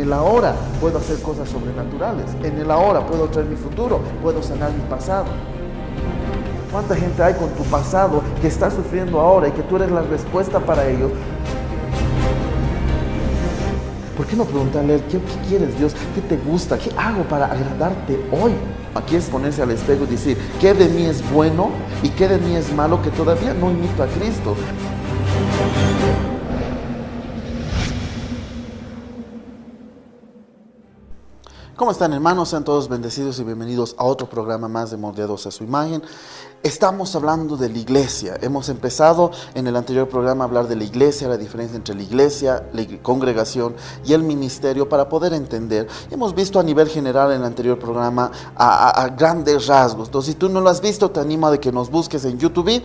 el ahora puedo hacer cosas sobrenaturales. En el ahora puedo traer mi futuro, puedo sanar mi pasado. ¿Cuánta gente hay con tu pasado que está sufriendo ahora y que tú eres la respuesta para ellos? ¿Por qué no preguntarle a él, ¿qué quieres, Dios? ¿Qué te gusta? ¿Qué hago para agradarte hoy? Aquí es ponerse al espejo y decir, ¿qué de mí es bueno y qué de mí es malo que todavía no imito a Cristo? ¿Cómo están, hermanos? Sean todos bendecidos y bienvenidos a otro programa más de Moldeados a su Imagen. Estamos hablando de la iglesia. Hemos empezado en el anterior programa a hablar de la iglesia, la diferencia entre la iglesia, la congregación y el ministerio para poder entender. Hemos visto a nivel general en el anterior programa a grandes rasgos. Entonces, si tú no lo has visto, te animo a que nos busques en YouTube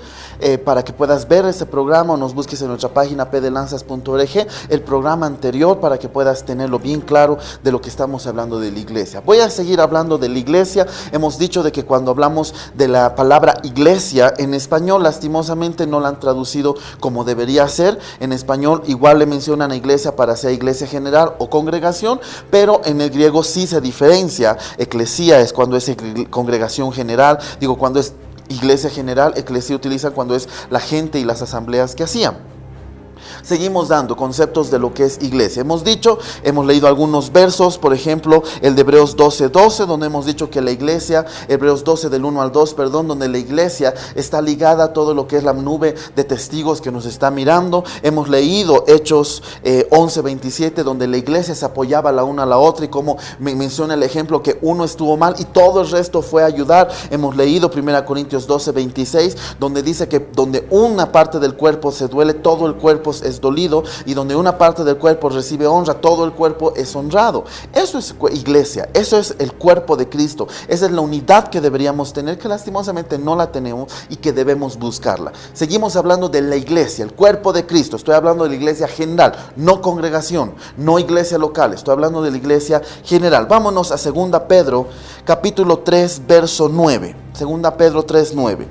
para que puedas ver ese programa, o nos busques en nuestra página pdelanzas.org, el programa anterior, para que puedas tenerlo bien claro de lo que estamos hablando de la iglesia. Voy a seguir hablando de la iglesia. Hemos dicho de que cuando hablamos de la palabra iglesia en español, lastimosamente no la han traducido como debería ser. En español igual le mencionan a iglesia para ser iglesia general o congregación, pero en el griego sí se diferencia. Eclesía es cuando es congregación general, cuando es iglesia general. Eclesía utilizan cuando es la gente y las asambleas que hacían. Seguimos dando conceptos de lo que es iglesia. Hemos leído algunos versos, por ejemplo, el de Hebreos 12:12, donde hemos dicho que la iglesia, Hebreos 12 del 1 al 2, donde la iglesia está ligada a todo lo que es la nube de testigos que nos está mirando. Hemos leído Hechos 11:27, donde la iglesia se apoyaba la una a la otra, y como me menciona el ejemplo que uno estuvo mal y todo el resto fue a ayudar. Hemos leído 1 Corintios 12:26, donde dice que donde una parte del cuerpo se duele, todo el cuerpo es dolido, y donde una parte del cuerpo recibe honra, todo el cuerpo es honrado. Eso es iglesia, eso es el cuerpo de Cristo. Esa es la unidad que deberíamos tener, que lastimosamente no la tenemos y que debemos buscarla. Seguimos hablando de la iglesia, el cuerpo de Cristo. Estoy hablando de la iglesia general, no congregación, no iglesia local. Estoy hablando de la iglesia general. Vámonos a 2 Pedro capítulo 3 verso 9. 2 Pedro 3:9.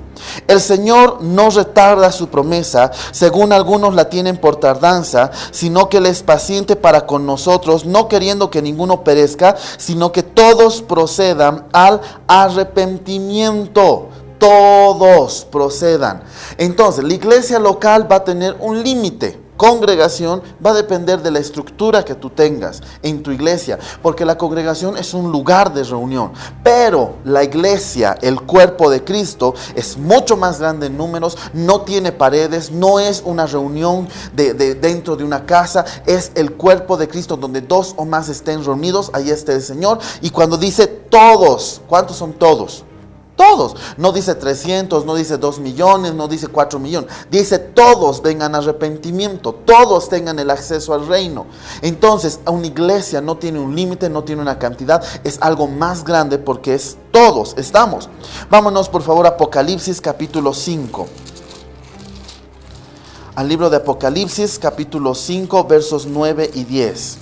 El Señor no retarda su promesa, según algunos la tienen por tardanza, sino que Él es paciente para con nosotros, no queriendo que ninguno perezca, sino que todos procedan al arrepentimiento. Todos procedan. Entonces, la iglesia local va a tener un límite. Congregación va a depender de la estructura que tú tengas en tu iglesia, porque la congregación es un lugar de reunión, pero la iglesia, el cuerpo de Cristo, es mucho más grande en números, no tiene paredes, no es una reunión dentro de una casa, es el cuerpo de Cristo donde dos o más estén reunidos, ahí está el Señor. Y cuando dice todos, ¿cuántos son todos? Todos, no dice 300, no dice 2 millones, no dice 4 millones, dice todos vengan a arrepentimiento, todos tengan el acceso al reino. Entonces, una iglesia no tiene un límite, no tiene una cantidad, es algo más grande porque es todos, estamos. Vámonos por favor a Apocalipsis capítulo 5. Al libro de Apocalipsis capítulo 5 versos 9 y 10.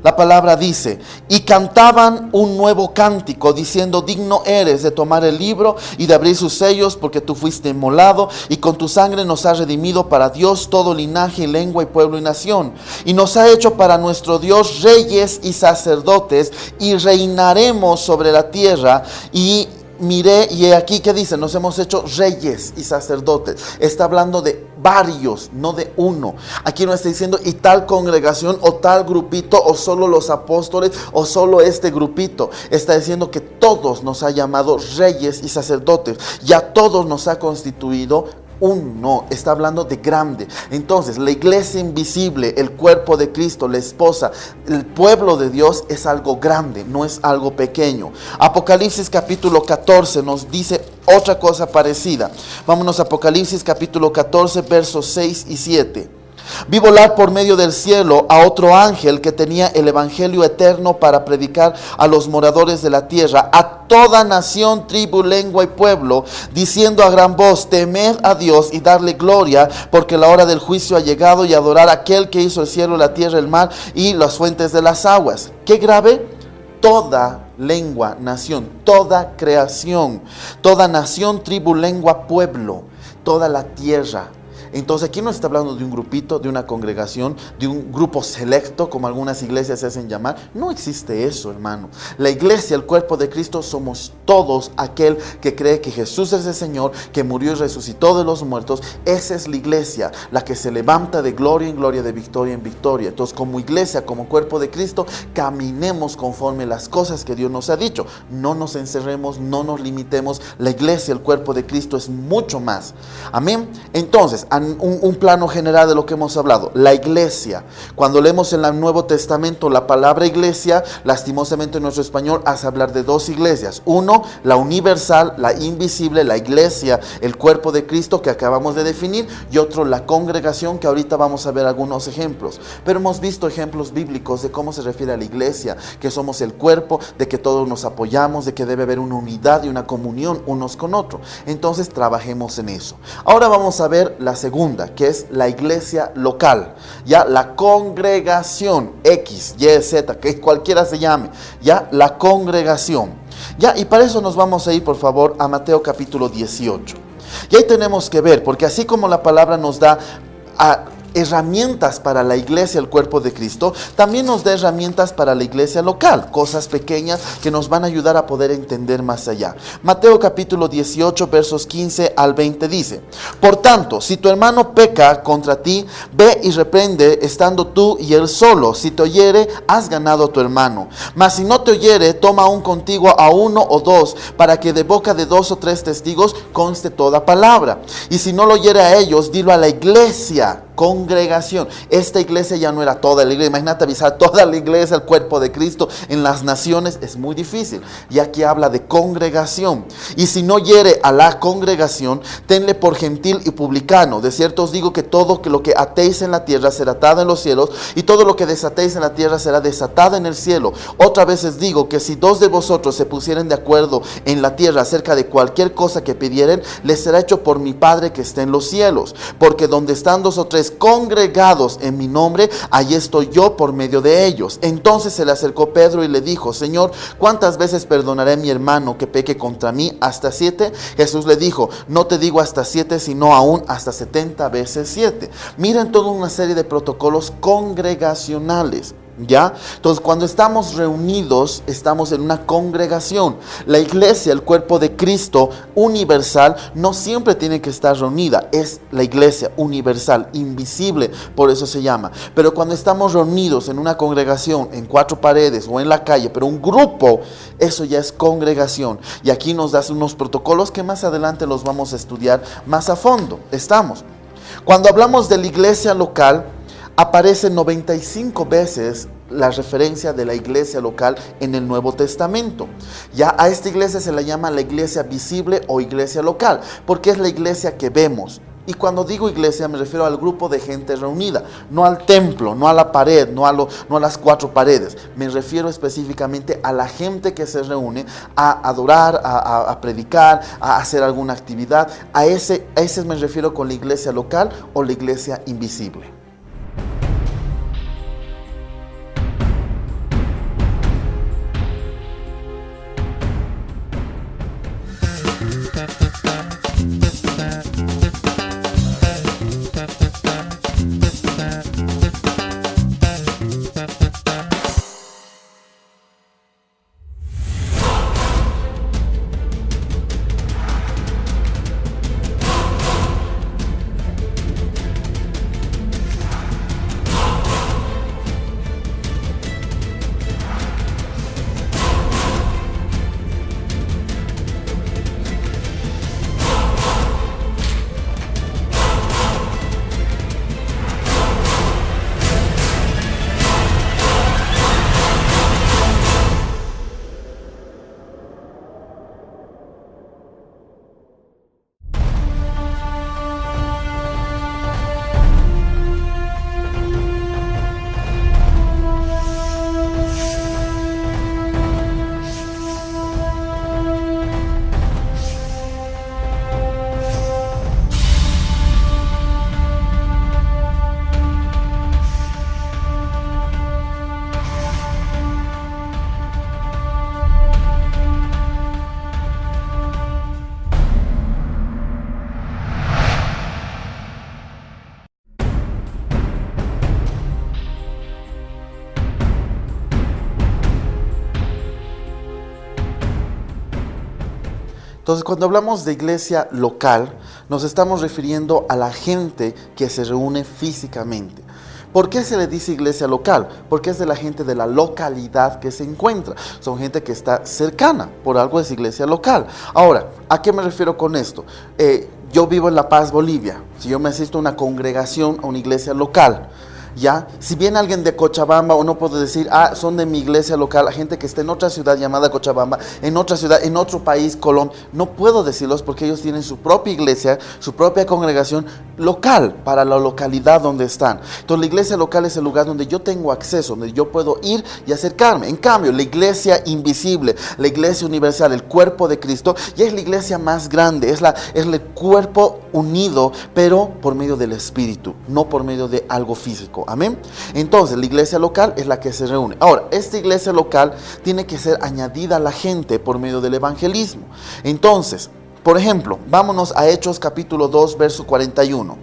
La palabra dice: y cantaban un nuevo cántico, diciendo: digno eres de tomar el libro y de abrir sus sellos, porque tú fuiste inmolado, y con tu sangre nos has redimido para Dios todo linaje y lengua y pueblo y nación. Y nos ha hecho para nuestro Dios reyes y sacerdotes, y reinaremos sobre la tierra. Y miré, y he aquí que dice: nos hemos hecho reyes y sacerdotes. Está hablando de varios, no de uno. Aquí no está diciendo y tal congregación o tal grupito, o solo los apóstoles, o solo este grupito. Está diciendo que todos nos ha llamado reyes y sacerdotes. Ya todos nos ha constituido uno. Está hablando de grande. Entonces, la iglesia invisible, el cuerpo de Cristo, la esposa, el pueblo de Dios es algo grande, no es algo pequeño. Apocalipsis capítulo 14 nos dice otra cosa parecida. Vámonos a Apocalipsis capítulo 14 versos 6 y 7. Vi volar por medio del cielo a otro ángel que tenía el evangelio eterno para predicar a los moradores de la tierra, a toda nación, tribu, lengua y pueblo, diciendo a gran voz: temed a Dios y darle gloria, porque la hora del juicio ha llegado, y adorar a aquel que hizo el cielo, la tierra, el mar y las fuentes de las aguas. ¿Qué grave? Toda lengua, nación, toda creación, toda nación, tribu, lengua, pueblo, toda la tierra. Entonces aquí no está hablando de un grupito, de una congregación, de un grupo selecto, como algunas iglesias se hacen llamar. No existe eso, hermano. La iglesia, el cuerpo de Cristo, somos todos aquel que cree que Jesús es el Señor, que murió y resucitó de los muertos. Esa es la iglesia, la que se levanta de gloria en gloria, de victoria en victoria. Entonces, como iglesia, como cuerpo de Cristo, caminemos conforme las cosas que Dios nos ha dicho. No nos encerremos, no nos limitemos. La iglesia, el cuerpo de Cristo, es mucho más. Amén. Entonces, un plano general de lo que hemos hablado. La iglesia, cuando leemos en el Nuevo Testamento la palabra iglesia, lastimosamente en nuestro español hace hablar de dos iglesias. Uno, la universal, la invisible, la iglesia, el cuerpo de Cristo que acabamos de definir, y otro, la congregación, que ahorita vamos a ver algunos ejemplos. Pero hemos visto ejemplos bíblicos de cómo se refiere a la iglesia, que somos el cuerpo, de que todos nos apoyamos, de que debe haber una unidad y una comunión unos con otros. Entonces trabajemos en eso. Ahora vamos a ver la segunda, que es la iglesia local, ya la congregación, X, Y, Z, que cualquiera se llame, ya la congregación. Ya, y para eso nos vamos a ir, por favor, a Mateo capítulo 18. Y ahí tenemos que ver, porque así como la palabra nos da herramientas para la iglesia, el cuerpo de Cristo, también nos da herramientas para la iglesia local, cosas pequeñas que nos van a ayudar a poder entender más allá. Mateo capítulo 18, versos 15 al 20 dice: por tanto, si tu hermano peca contra ti, ve y reprende estando tú y él solo. Si te oyere, has ganado a tu hermano. Mas si no te oyere, toma aún contigo a uno o dos, para que de boca de 2 o 3 testigos conste toda palabra. Y si no lo oyere a ellos, dilo a la iglesia, congregación. Esta iglesia ya no era toda la iglesia. Imagínate avisar toda la iglesia, el cuerpo de Cristo en las naciones, es muy difícil. Y aquí habla de congregación. Y si no hiere a la congregación, tenle por gentil y publicano. De cierto os digo que todo lo que atéis en la tierra será atado en los cielos, y todo lo que desatéis en la tierra será desatado en el cielo. Otra vez os digo que si 2 de vosotros se pusieren de acuerdo en la tierra acerca de cualquier cosa que pidieren, les será hecho por mi Padre que está en los cielos. Porque donde están 2 o 3 congregados en mi nombre, allí estoy yo por medio de ellos. Entonces se le acercó Pedro y le dijo: Señor, ¿cuántas veces perdonaré a mi hermano que peque contra mí? ¿Hasta 7? Jesús le dijo: no te digo hasta 7, sino aún hasta 70 veces 7. Miren toda una serie de protocolos congregacionales. ¿Ya? Entonces, cuando estamos reunidos, estamos en una congregación. La iglesia, el cuerpo de Cristo universal, no siempre tiene que estar reunida. Es la iglesia universal, invisible, por eso se llama. Pero cuando estamos reunidos en una congregación, en 4 paredes o en la calle, pero un grupo, eso ya es congregación. Y aquí nos da unos protocolos que más adelante los vamos a estudiar más a fondo. Cuando hablamos de la iglesia local, aparece 95 veces la referencia de la iglesia local en el Nuevo Testamento. Ya a esta iglesia se la llama la iglesia visible o iglesia local, porque es la iglesia que vemos. Y cuando digo iglesia me refiero al grupo de gente reunida, no al templo, no a la pared, no a las 4 paredes. Me refiero específicamente a la gente que se reúne a adorar, a predicar, a hacer alguna actividad. A ese me refiero con la iglesia local o la iglesia invisible. Entonces, cuando hablamos de iglesia local, nos estamos refiriendo a la gente que se reúne físicamente. ¿Por qué se le dice iglesia local? Porque es de la gente de la localidad que se encuentra. Son gente que está cercana, por algo es iglesia local. Ahora, ¿a qué me refiero con esto? Yo vivo en La Paz, Bolivia. Si yo me asisto a una congregación, a una iglesia local, ¿ya? Si viene alguien de Cochabamba, o no puedo decir, son de mi iglesia local, la gente que está en otra ciudad llamada Cochabamba, en otra ciudad, en otro país, Colombia, no puedo decirlos porque ellos tienen su propia iglesia, su propia congregación local, para la localidad donde están. Entonces la iglesia local es el lugar donde yo tengo acceso, donde yo puedo ir y acercarme. En cambio, la iglesia invisible, la iglesia universal, el cuerpo de Cristo, ya es la iglesia más grande, es el cuerpo unido, pero por medio del Espíritu, no por medio de algo físico. Amén. Entonces la iglesia local es la que se reúne. Ahora, esta iglesia local tiene que ser añadida a la gente por medio del evangelismo. Entonces, por ejemplo, vámonos a Hechos capítulo 2, verso 41.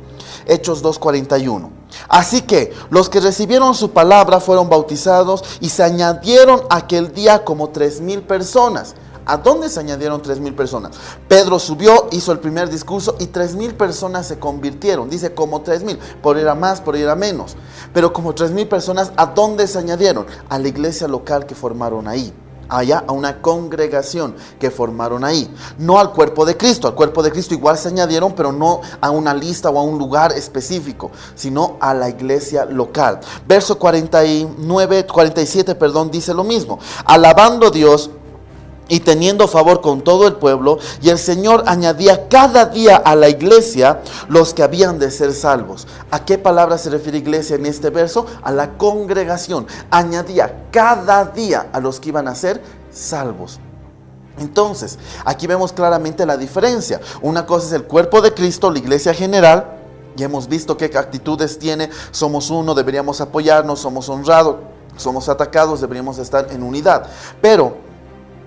Hechos 2:41. Así que los que recibieron su palabra fueron bautizados y se añadieron aquel día como 3,000 personas. ¿A dónde se añadieron 3,000 personas? Pedro subió, hizo el primer discurso y 3,000 personas se convirtieron. Dice como 3,000, por era más, por era menos. Pero como 3,000 personas, ¿a dónde se añadieron? A la iglesia local que formaron ahí. Allá, a una congregación que formaron ahí. No al cuerpo de Cristo. Al cuerpo de Cristo igual se añadieron, pero no a una lista o a un lugar específico, sino a la iglesia local. Verso 47, dice lo mismo. Alabando a Dios y teniendo favor con todo el pueblo, y el Señor añadía cada día a la iglesia los que habían de ser salvos. ¿A qué palabra se refiere iglesia en este verso? A la congregación. Añadía cada día a los que iban a ser salvos. Entonces, aquí vemos claramente la diferencia. Una cosa es el cuerpo de Cristo, la iglesia general. Ya hemos visto qué actitudes tiene. Somos uno, deberíamos apoyarnos, somos honrados, somos atacados, deberíamos estar en unidad. Pero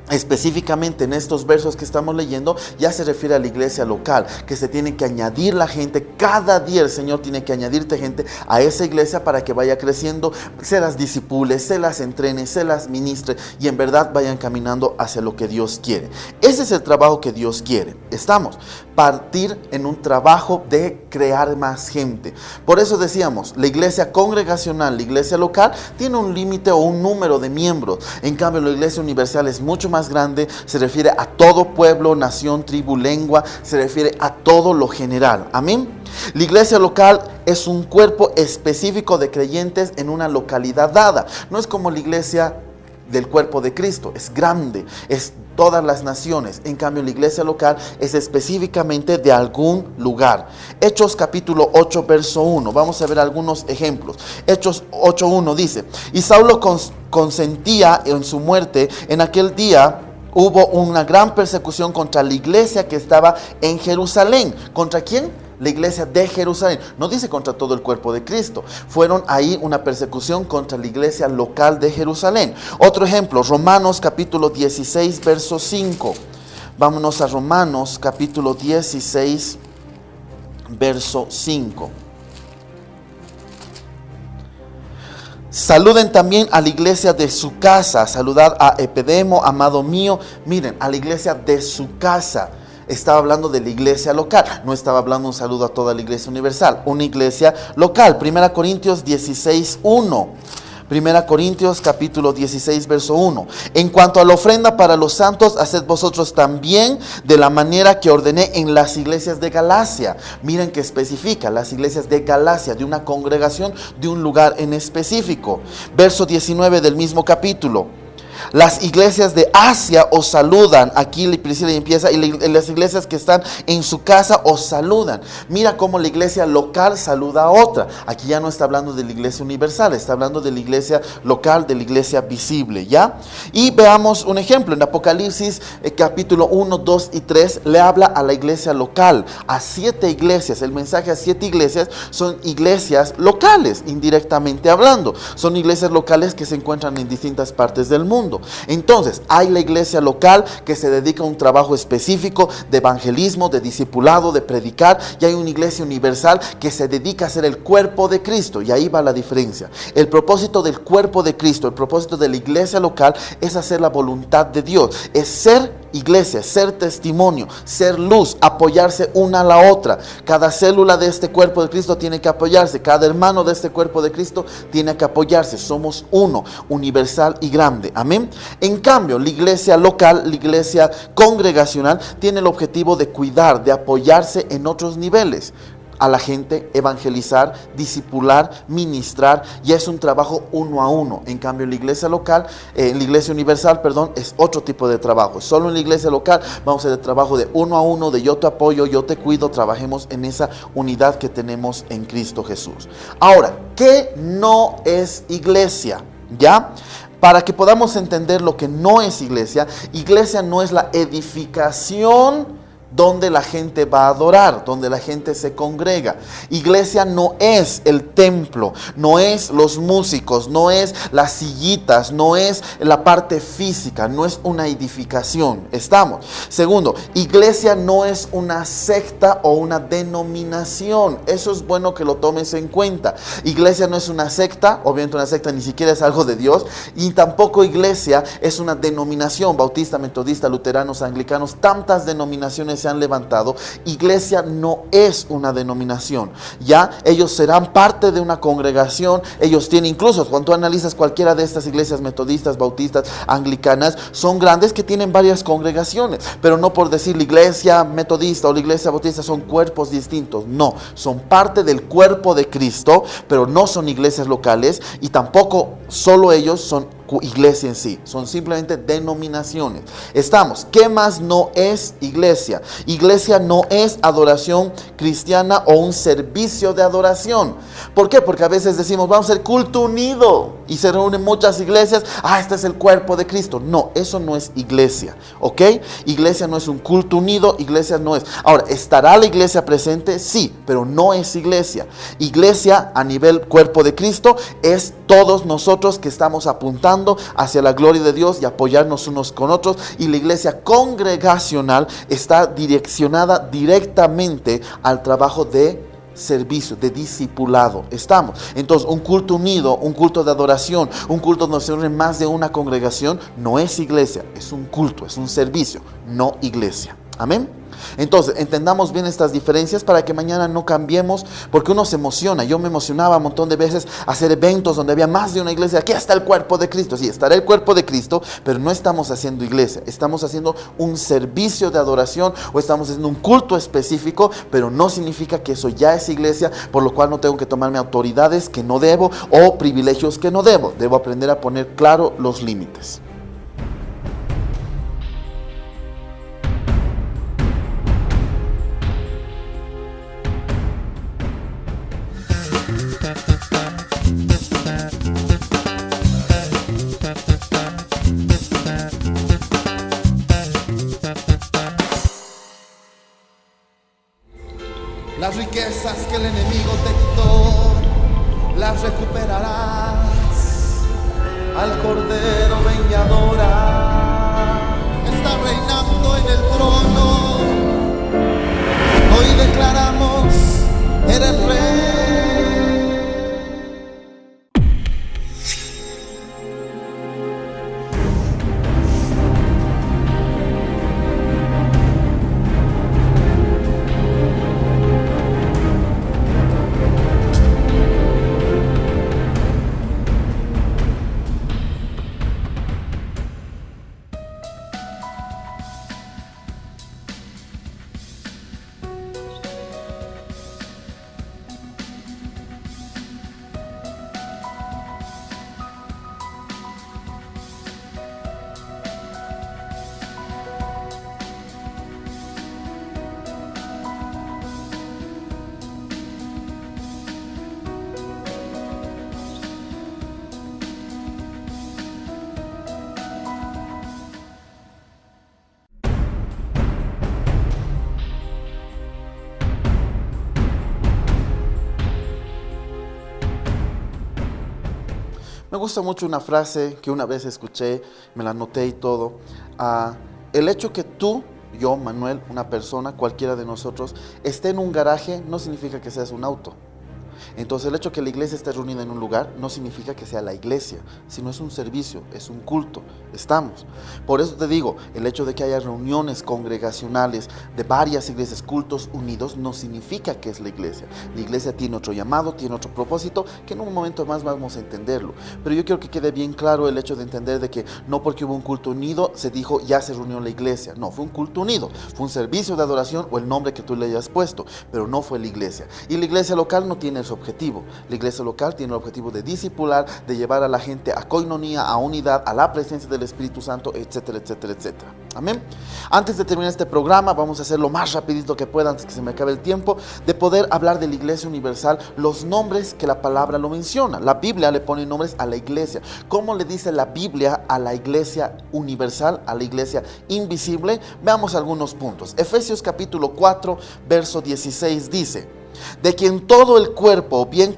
específicamente en estos versos que estamos leyendo, ya se refiere a la iglesia local, que se tiene que añadir la gente. Cada día el Señor tiene que añadirte gente a esa iglesia para que vaya creciendo, se las disipule, se las entrene, se las ministre y en verdad vayan caminando hacia lo que Dios quiere. Ese es el trabajo que Dios quiere. Estamos partir en un trabajo de crear más gente. Por eso decíamos, la iglesia congregacional, la iglesia local, tiene un límite o un número de miembros. En cambio, la iglesia universal es mucho más grande, se refiere a todo pueblo, nación, tribu, lengua, se refiere a todo lo general. Amén. La iglesia local es un cuerpo específico de creyentes en una localidad dada. No es como la iglesia del cuerpo de Cristo, es grande, es todas las naciones. En cambio, la iglesia local es específicamente de algún lugar. Hechos capítulo 8, verso 1. Vamos a ver algunos ejemplos. Hechos 8:1 dice: y Saulo consentía en su muerte. En aquel día hubo una gran persecución contra la iglesia que estaba en Jerusalén. ¿Contra quién? La iglesia de Jerusalén. No dice contra todo el cuerpo de Cristo. Fueron ahí una persecución contra la iglesia local de Jerusalén. Otro ejemplo, Romanos capítulo 16, verso 5. Vámonos a Romanos capítulo 16, verso 5. Saluden también a la iglesia de su casa. Saludad a Epidemo, amado mío. Miren, a la iglesia de su casa. Estaba hablando de la iglesia local, no estaba hablando un saludo a toda la iglesia universal, una iglesia local. 1 Corintios 16:1. 1 Corintios capítulo 16, verso 1. En cuanto a la ofrenda para los santos, haced vosotros también de la manera que ordené en las iglesias de Galacia. Miren que especifica, las iglesias de Galacia, de una congregación, de un lugar en específico. Verso 19 del mismo capítulo. Las iglesias de Asia os saludan. Aquí Priscila empieza, y las iglesias que están en su casa os saludan. Mira cómo la iglesia local saluda a otra. Aquí ya no está hablando de la iglesia universal, está hablando de la iglesia local, de la iglesia visible, ¿ya? Y veamos un ejemplo. En Apocalipsis capítulo 1, 2 y 3 le habla a la iglesia local, a 7 iglesias. El mensaje a 7 iglesias son iglesias locales, indirectamente hablando. Son iglesias locales que se encuentran en distintas partes del mundo. Entonces, hay la iglesia local que se dedica a un trabajo específico de evangelismo, de discipulado, de predicar, y hay una iglesia universal que se dedica a ser el cuerpo de Cristo, y ahí va la diferencia. El propósito del cuerpo de Cristo, el propósito de la iglesia local es hacer la voluntad de Dios, es ser iglesia, ser testimonio, ser luz, apoyarse una a la otra. Cada célula de este cuerpo de Cristo tiene que apoyarse, cada hermano de este cuerpo de Cristo tiene que apoyarse. Somos uno, universal y grande. Amén. En cambio, la iglesia local, la iglesia congregacional, tiene el objetivo de cuidar, de apoyarse en otros niveles. A la gente, evangelizar, discipular, ministrar, y es un trabajo uno a uno. En cambio, en la iglesia local, en la iglesia universal, perdón, es otro tipo de trabajo. Solo en la iglesia local vamos a hacer el trabajo de uno a uno, de yo te apoyo, yo te cuido, trabajemos en esa unidad que tenemos en Cristo Jesús. Ahora, ¿qué no es iglesia? ¿Ya? Para que podamos entender lo que no es iglesia, iglesia no es la edificación donde la gente va a adorar, donde la gente se congrega. Iglesia no es el templo, no es los músicos, no es las sillitas, no es la parte física, no es una edificación. ¿Estamos? Segundo, iglesia no es una secta o una denominación. Eso es bueno que lo tomes en cuenta. Iglesia no es una secta, obviamente una secta ni siquiera es algo de Dios, y tampoco iglesia es una denominación, bautista, metodista, luteranos, anglicanos, tantas denominaciones se han levantado. Iglesia no es una denominación, ya ellos serán parte de una congregación. Ellos tienen, incluso cuando tú analizas cualquiera de estas iglesias metodistas, bautistas, anglicanas, son grandes que tienen varias congregaciones, pero no por decir la iglesia metodista o la iglesia bautista son cuerpos distintos. No, son parte del cuerpo de Cristo, pero no son iglesias locales, y tampoco solo ellos son iglesia en sí, son simplemente denominaciones. Estamos. ¿Qué más no es iglesia? Iglesia no es adoración cristiana o un servicio de adoración. ¿Por qué? Porque a veces decimos, vamos a hacer culto unido, y se reúnen muchas iglesias. Este es el cuerpo de Cristo. No, eso no es iglesia, ¿ok? Iglesia no es un culto unido, iglesia no es. Ahora, ¿estará la iglesia presente? Sí, pero no es iglesia. Iglesia a nivel cuerpo de Cristo es todos nosotros que estamos apuntando hacia la gloria de Dios y apoyarnos unos con otros. Y la iglesia congregacional está direccionada directamente al trabajo de servicio, de discipulado. Estamos. Entonces, un culto unido, un culto de adoración, un culto donde se reúnen más de una congregación, no es iglesia, es un culto, es un servicio, no iglesia. Amén. Entonces, entendamos bien estas diferencias para que mañana no cambiemos, porque uno se emociona. Yo me emocionaba un montón de veces hacer eventos donde había más de una iglesia. Aquí está el cuerpo de Cristo. Sí, estará el cuerpo de Cristo, pero no estamos haciendo iglesia. Estamos haciendo un servicio de adoración o estamos haciendo un culto específico, pero no significa que eso ya es iglesia, por lo cual no tengo que tomarme autoridades que no debo o privilegios que no debo. Debo aprender a poner claro los límites. Las riquezas que el enemigo te quitó, las recuperarás. Al Cordero ven y adora. Está reinando en el trono. Hoy declaramos, eres rey. Me gusta mucho una frase que una vez escuché, me la anoté y todo. El hecho que tú, yo, Manuel, una persona, cualquiera de nosotros, esté en un garaje no significa que seas un auto. Entonces el hecho que la iglesia esté reunida en un lugar no significa que sea la iglesia, sino es un servicio, es un culto, estamos. Por eso te digo, el hecho de que haya reuniones congregacionales de varias iglesias, cultos unidos, no significa que es la iglesia. La iglesia tiene otro llamado, tiene otro propósito, que en un momento más vamos a entenderlo. Pero yo quiero que quede bien claro el hecho de entender de que no porque hubo un culto unido se dijo ya se reunió la iglesia. No, fue un culto unido, fue un servicio de adoración o el nombre que tú le hayas puesto, pero no fue la iglesia. Y la iglesia local no tiene ese objetivo. La iglesia local tiene el objetivo de discipular, de llevar a la gente a coinonía, a unidad, a la presencia del Espíritu Santo, etcétera, etcétera, etcétera. Amén. Antes de terminar este programa, vamos a hacer lo más rapidito que pueda antes que se me acabe el tiempo, de poder hablar de la iglesia universal, los nombres que la palabra lo menciona. La Biblia le pone nombres a la iglesia. ¿Cómo le dice la Biblia a la iglesia universal, a la iglesia invisible? Veamos algunos puntos. Efesios capítulo 4, verso 16 dice: de quien todo el cuerpo bien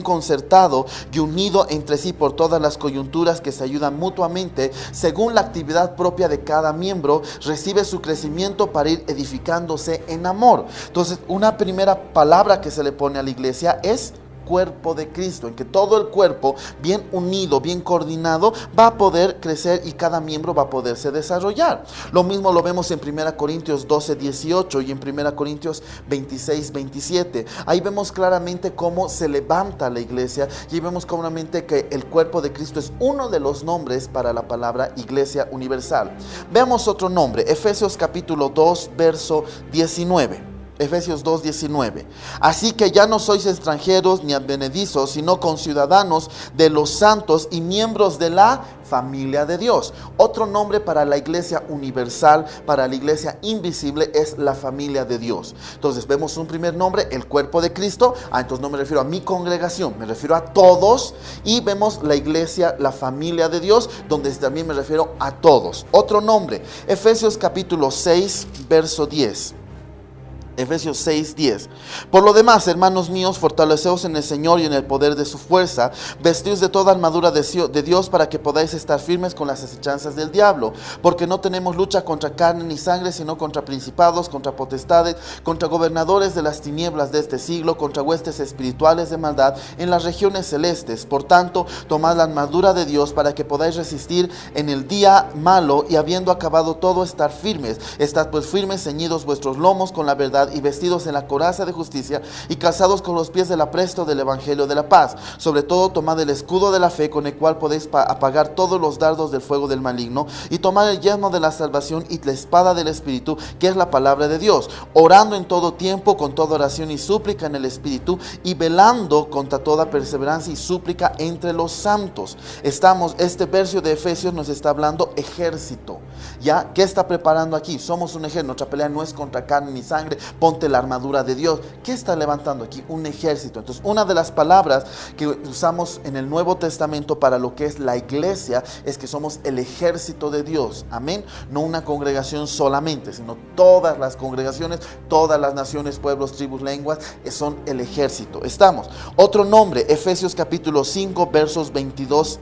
concertado y unido entre sí por todas las coyunturas que se ayudan mutuamente, según la actividad propia de cada miembro, recibe su crecimiento para ir edificándose en amor. Entonces, una primera palabra que se le pone a la iglesia es cuerpo de Cristo, en que todo el cuerpo bien unido, bien coordinado, va a poder crecer y cada miembro va a poderse desarrollar. Lo mismo lo vemos en 1 Corintios 12, 18 y en 1 Corintios 26, 27. Ahí vemos claramente cómo se levanta la iglesia y ahí vemos claramente que el cuerpo de Cristo es uno de los nombres para la palabra iglesia universal. Veamos otro nombre, Efesios capítulo 2, verso 19. Efesios 2:19. Así que ya no sois extranjeros ni advenedizos, sino conciudadanos de los santos y miembros de la familia de Dios. Otro nombre para la iglesia universal, para la iglesia invisible, es la familia de Dios. Entonces vemos un primer nombre, el cuerpo de Cristo. Entonces no me refiero a mi congregación, me refiero a todos. Y vemos la iglesia, la familia de Dios, donde también me refiero a todos. Otro nombre, Efesios capítulo 6, verso 10. Efesios 6:10. Por lo demás, hermanos míos, fortaleceos en el Señor y en el poder de su fuerza, vestidos de toda armadura de Dios para que podáis estar firmes con las acechanzas del diablo, porque no tenemos lucha contra carne ni sangre, sino contra principados, contra potestades, contra gobernadores de las tinieblas de este siglo, contra huestes espirituales de maldad en las regiones celestes. Por tanto, tomad la armadura de Dios para que podáis resistir en el día malo, y habiendo acabado todo, estar firmes. Estad pues firmes, ceñidos vuestros lomos con la verdad y vestidos en la coraza de justicia y calzados con los pies del apresto del evangelio de la paz. Sobre todo tomad el escudo de la fe, con el cual podéis apagar todos los dardos del fuego del maligno, y tomad el yelmo de la salvación y la espada del Espíritu, que es la palabra de Dios, orando en todo tiempo con toda oración y súplica en el Espíritu, y velando contra toda perseverancia y súplica entre los santos. Este verso de Efesios nos está hablando ejército. ¿Ya? ¿Qué está preparando aquí? Somos un ejército. Nuestra pelea no es contra carne ni sangre. Ponte la armadura de Dios. ¿Qué está levantando aquí? Un ejército. Entonces, una de las palabras que usamos en el Nuevo Testamento para lo que es la iglesia es que somos el ejército de Dios. Amén. No una congregación solamente, sino todas las congregaciones, todas las naciones, pueblos, tribus, lenguas, son el ejército. Estamos. Otro nombre, Efesios capítulo 5, versos 22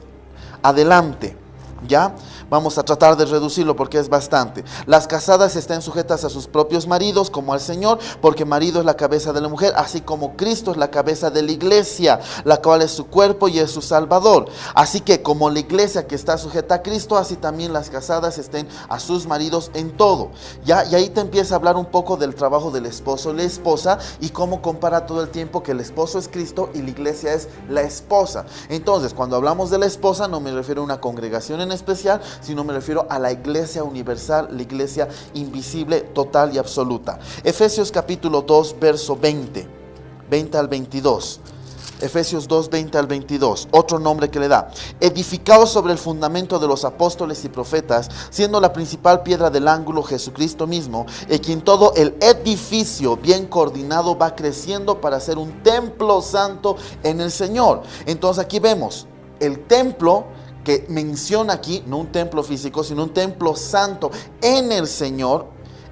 adelante. ¿Ya? Vamos a tratar de reducirlo porque es bastante. Las casadas estén sujetas a sus propios maridos como al Señor, porque marido es la cabeza de la mujer, así como Cristo es la cabeza de la iglesia, la cual es su cuerpo y es su Salvador. Así que como la iglesia que está sujeta a Cristo, así también las casadas estén a sus maridos en todo. ¿Ya? Y ahí te empieza a hablar un poco del trabajo del esposo y la esposa, y cómo compara todo el tiempo que el esposo es Cristo y la iglesia es la esposa. Entonces, cuando hablamos de la esposa, no me refiero a una congregación en especial, sino me refiero a la iglesia universal, la iglesia invisible, total y absoluta. Efesios capítulo 2, verso 20 al 22. Efesios 2, 20 al 22, otro nombre que le da: edificados sobre el fundamento de los apóstoles y profetas, siendo la principal piedra del ángulo Jesucristo mismo, en quien todo el edificio bien coordinado va creciendo para ser un templo santo en el Señor. Entonces aquí vemos el templo que menciona aquí, no un templo físico, sino un templo santo en el Señor,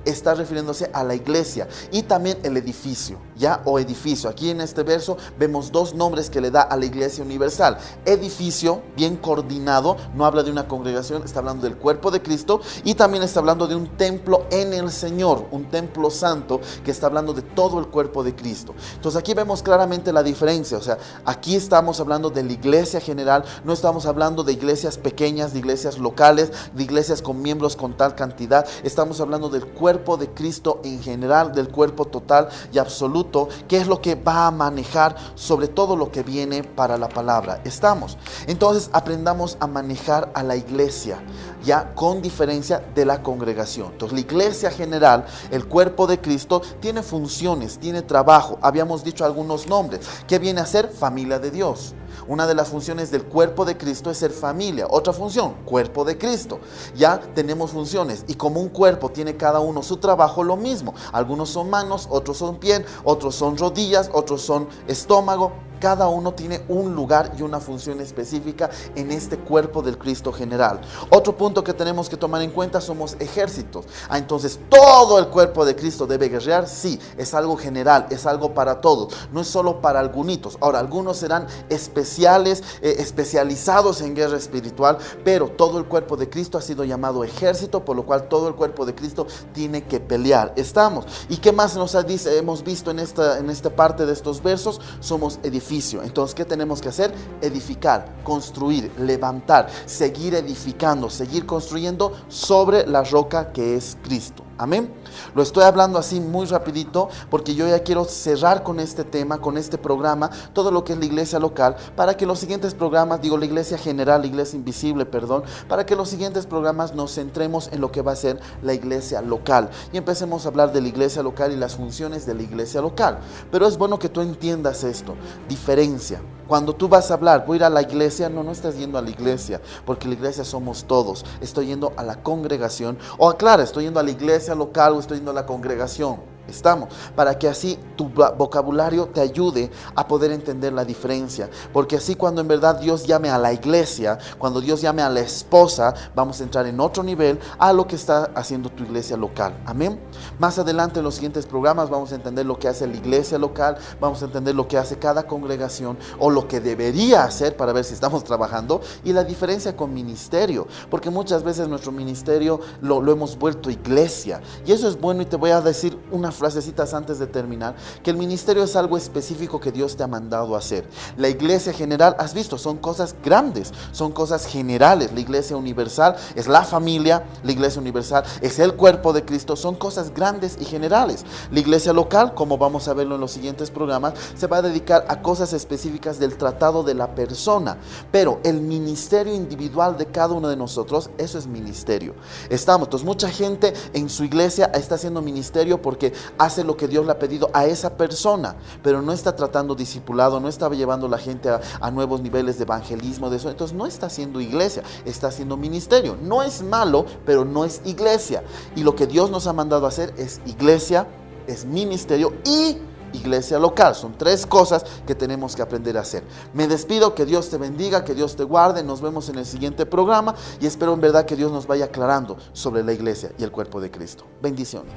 está refiriéndose a la iglesia y también el edificio. ya, o edificio. Aquí en este verso vemos dos nombres que le da a la iglesia universal. Edificio, bien coordinado, no habla de una congregación, está hablando del cuerpo de Cristo, y también está hablando de un templo en el Señor, un templo santo que está hablando de todo el cuerpo de Cristo. Entonces aquí vemos claramente la diferencia. O sea, aquí estamos hablando de la iglesia general, no estamos hablando de iglesias pequeñas, de iglesias locales, de iglesias con miembros con tal cantidad. Estamos hablando del cuerpo de Cristo en general, del cuerpo total y absoluto, que es lo que va a manejar sobre todo lo que viene para la palabra. Entonces aprendamos a manejar a la iglesia, ya con diferencia de la congregación. Entonces la iglesia general, el cuerpo de Cristo, tiene funciones, tiene trabajo. Habíamos dicho algunos nombres. ¿Qué viene a ser? Familia de Dios. Una de las funciones del cuerpo de Cristo es ser familia. Otra función, cuerpo de Cristo. Ya tenemos funciones, y como un cuerpo tiene cada uno su trabajo, lo mismo. Algunos son manos, otros son pies, otros son rodillas, otros son estómago. Cada uno tiene un lugar y una función específica en este cuerpo del Cristo general. Otro punto que tenemos que tomar en cuenta, somos ejércitos. Entonces, ¿todo el cuerpo de Cristo debe guerrear? Sí, es algo general, es algo para todos, no es solo para algunos. Ahora, algunos serán especializados en guerra espiritual, pero todo el cuerpo de Cristo ha sido llamado ejército, por lo cual todo el cuerpo de Cristo tiene que pelear. ¿Y qué más nos dice? Hemos visto en esta parte de estos versos, somos edificios. Entonces, ¿qué tenemos que hacer? Edificar, construir, levantar, seguir edificando, seguir construyendo sobre la roca que es Cristo. Amén. Lo estoy hablando así muy rapidito porque yo ya quiero cerrar con este tema, con este programa, todo lo que es la iglesia local, para que los siguientes programas, la iglesia general, la iglesia invisible, para que los siguientes programas nos centremos en lo que va a ser la iglesia local y empecemos a hablar de la iglesia local y las funciones de la iglesia local. Pero es bueno que tú entiendas esto, diferencia. Cuando tú vas a hablar, voy a ir a la iglesia, no estás yendo a la iglesia, porque la iglesia somos todos. Estoy yendo a la congregación, o claro, estoy yendo a la iglesia local o estoy yendo a la congregación. Para que así tu vocabulario te ayude a poder entender la diferencia, porque así cuando en verdad Dios llame a la iglesia, cuando Dios llame a la esposa, vamos a entrar en otro nivel a lo que está haciendo tu iglesia local. Amén. Más adelante en los siguientes programas vamos a entender lo que hace la iglesia local, vamos a entender lo que hace cada congregación o lo que debería hacer para ver si estamos trabajando, y la diferencia con ministerio, porque muchas veces nuestro ministerio lo hemos vuelto iglesia, y eso es bueno. Y te voy a decir unas frasecitas antes de terminar, que el ministerio es algo específico que Dios te ha mandado a hacer. La iglesia general, has visto, son cosas grandes, son cosas generales. La iglesia universal es la familia, la iglesia universal es el cuerpo de Cristo, son cosas grandes y generales. La iglesia local, como vamos a verlo en los siguientes programas, se va a dedicar a cosas específicas del tratado de la persona, pero el ministerio individual de cada uno de nosotros, eso es ministerio. Entonces mucha gente en su iglesia está haciendo ministerio porque hace lo que Dios le ha pedido a esa persona, pero no está tratando discipulado, no está llevando a la gente a nuevos niveles de evangelismo, de eso. Entonces no está haciendo iglesia, está haciendo ministerio. No es malo, pero no es iglesia. Y lo que Dios nos ha mandado a hacer es iglesia, es ministerio y iglesia local. Son tres cosas que tenemos que aprender a hacer. Me despido, que Dios te bendiga, que Dios te guarde. Nos vemos en el siguiente programa y espero en verdad que Dios nos vaya aclarando sobre la iglesia y el cuerpo de Cristo. Bendiciones.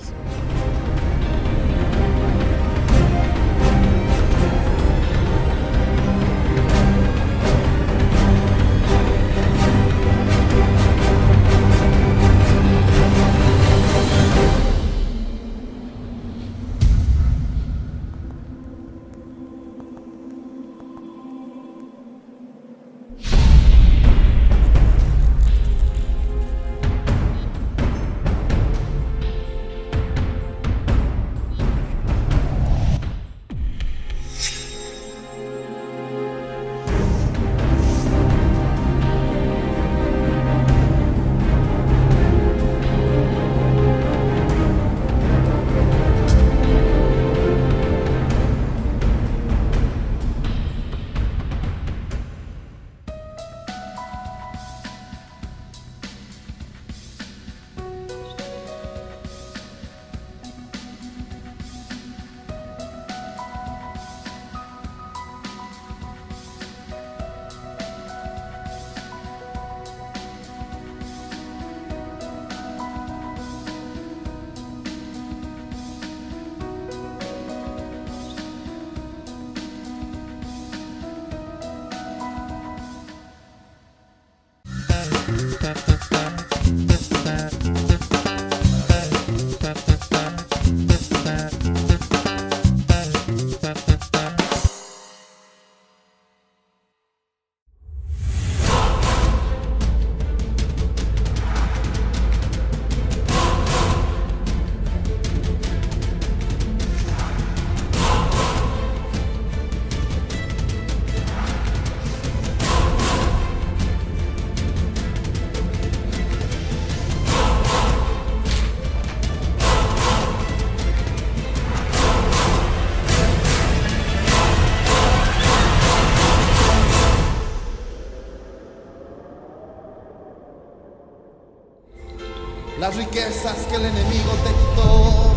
Las riquezas que el enemigo te quitó,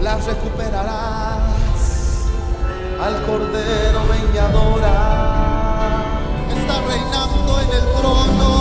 las recuperarás. Al Cordero ven y adora. Está reinando en el trono.